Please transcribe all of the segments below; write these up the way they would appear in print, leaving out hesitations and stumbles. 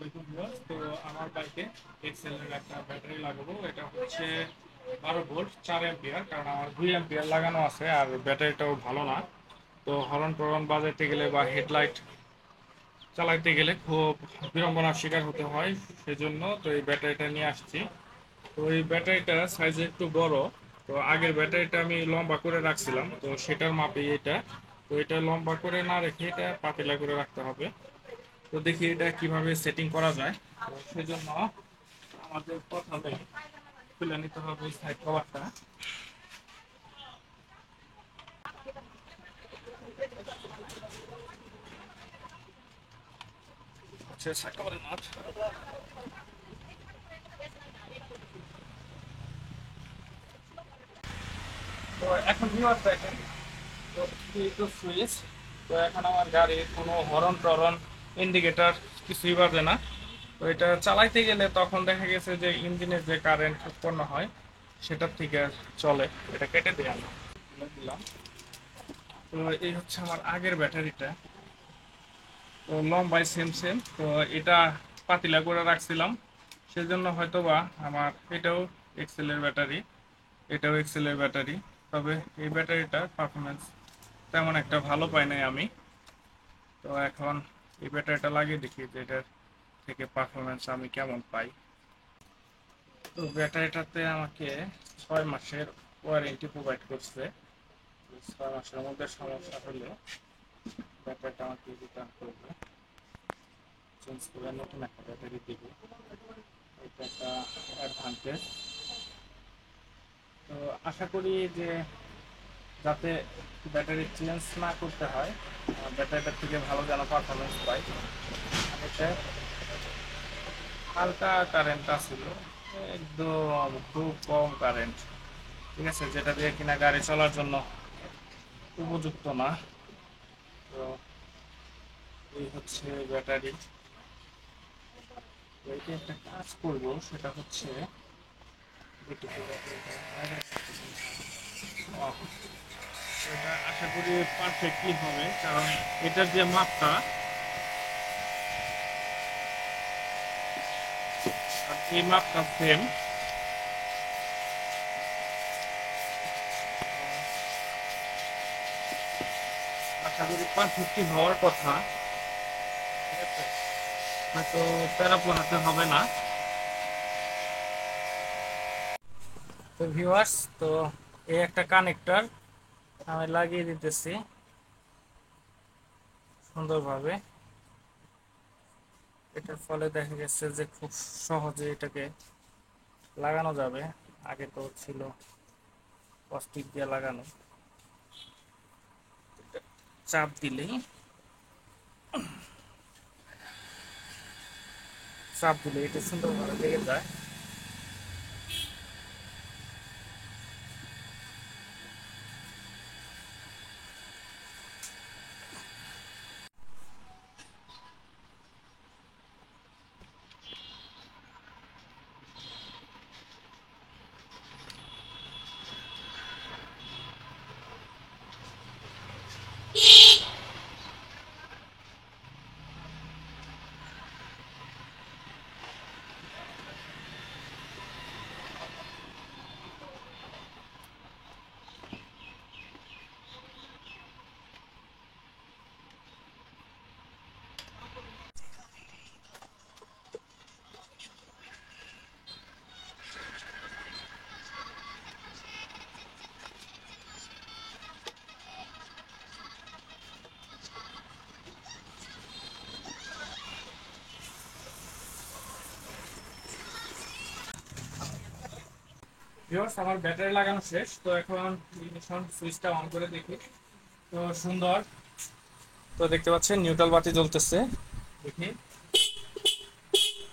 আসসালামাইকুম ভিউয়ার্স। তো আমার বাইকে এক্সেল এর একটা ব্যাটারি লাগাবো। এটা হচ্ছে 12 ভোল্ট 4 অ্যাম্পিয়ার, কারণ আমার 2 অ্যাম্পিয়ার লাগানো আছে আর ব্যাটারিটাও ভালো না। তো হরন টরন বাজাইতে গেলে বা হেডলাইট চালাইতে গেলে খুব বিড়ম্বনার শিকার হতে হয়। সেজন্য তো এই ব্যাটারিটা নিয়ে আসছি। তো এই ব্যাটারিটা সাইজে একটু বড়। তো আগের ব্যাটারিটা আমি লম্বা করে রাখছিলাম, তো সেটার মাপেই এটা। তো এটা লম্বা করে না রেখে এটা পাতলা করে রাখতে হবে। তো দেখি এটা কিভাবে সেটিং করা যায়। তো সেজন্য আমাদের প্রথমে খুলে নিতে হবে সাইড কভারটা। হচ্ছে সাইড কভারের নাট। তো এখন ভিউয়ার্স দেখেন, তো এই তো সুইচ। তো এখন আমার গাড়ির কোনো হরন টরন ইন্ডিকেটর কিছুই বাজে না। তো এটা চালাইতে গেলে তখন দেখা গেছে যে ইঞ্জিনের যে কারেন্ট উৎপন্ন হয় সেটার থেকে চলে। এটা কেটে দিয়ে আমি খুলে দিলাম। তো এই হচ্ছে আমার আগের ব্যাটারিটা। তো লম্বাই সেম সেম। তো এটা পাতিলা করে রাখছিলাম, সেজন্য হয়তোবা আমার এটাও এক্সেলের ব্যাটারি, এটাও এক্সেলের ব্যাটারি। তবে এই ব্যাটারিটার পারফরমেন্স তেমন একটা ভালো পাই নাই আমি। তো এখন এই ব্যাটারিটা লাগিয়ে দেখি যে এটার থেকে পারফরমেন্স আমি কেমন পাই। তো ব্যাটারিটাতে আমাকে 6 মাসের ওয়ারেন্টি প্রোভাইড করছে। 6 মাসের মধ্যে সমস্যা হলে ব্যাটারিটা আমাকে রিটার্ন করবে, চেঞ্জ করে নতুন একটা ব্যাটারি দিবে। এটা একটা অ্যাডভান্টেজ। তো আশা করি যে যাতে ব্যাটারি চেঞ্জ না করতে হয়, ব্যাটারিটার থেকে ভালো যেন পারফরমেন্স পাই। এতে হালকা কারেন্ট আসছিল, একদম খুব কম কারেন্ট, ঠিক আছে, যেটা দিয়ে কিনা গাড়ি চলার জন্য উপযুক্ত না। তো এই হচ্ছে ব্যাটারি। এইটা একটা কাজ করব, সেটা হচ্ছে এটা আশা করি পারফেক্টলি হবে, কারণ এটার যে মাপটা আর এই মাপটা সেম। আশা করি পারফেক্টলি হওয়ার কথা, ঠিক আছে, হয়তো প্যারা পোহাতে হবে না। তো ভিউয়ার্স, তো এই একটা কানেক্টর আমি লাগিয়ে দিতেছি সুন্দরভাবে। এটার ফলে দেখা গেছে যে খুব সহজে এটাকে লাগানো যাবে। আগে তো ছিল প্লাস্টিক দিয়ে লাগানো, চাপ দিলেই এটা সুন্দরভাবে লেগে যায়। ভিউয়ার্স, আমার ব্যাটারি লাগানো শেষ। তো এখন ইগনিশন সুইচটা অন করে দেখি। তো সুন্দর, তো দেখতে পাচ্ছেন নিউট্রাল বাতি জ্বলতেছে। দেখি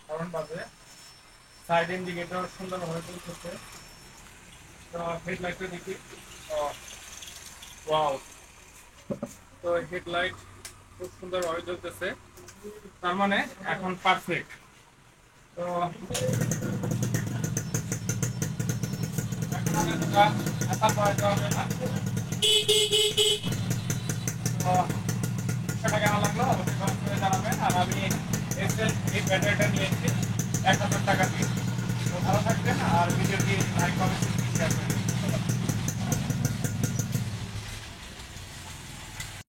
হরন বাজে, সাইড ইন্ডিকেটর সুন্দরভাবে চলতেছে। তো হেডলাইটটা দেখি। ওয়াও, তো হেডলাইট খুব সুন্দরভাবে জ্বলতেছে, তার মানে এখন পারফেক্ট। তো এখন আর এতটা একা পাওয়া হবে না। তো সেটা কেমন লাগলো অবশ্যই কমেন্ট করে জানাবেন। আর আমি এসএল এই ব্যাটারিটা নিয়েছি 1000 টাকা দিয়ে। তো ভালো থাকবেন আর ভিডিওটি লাইক কমেন্ট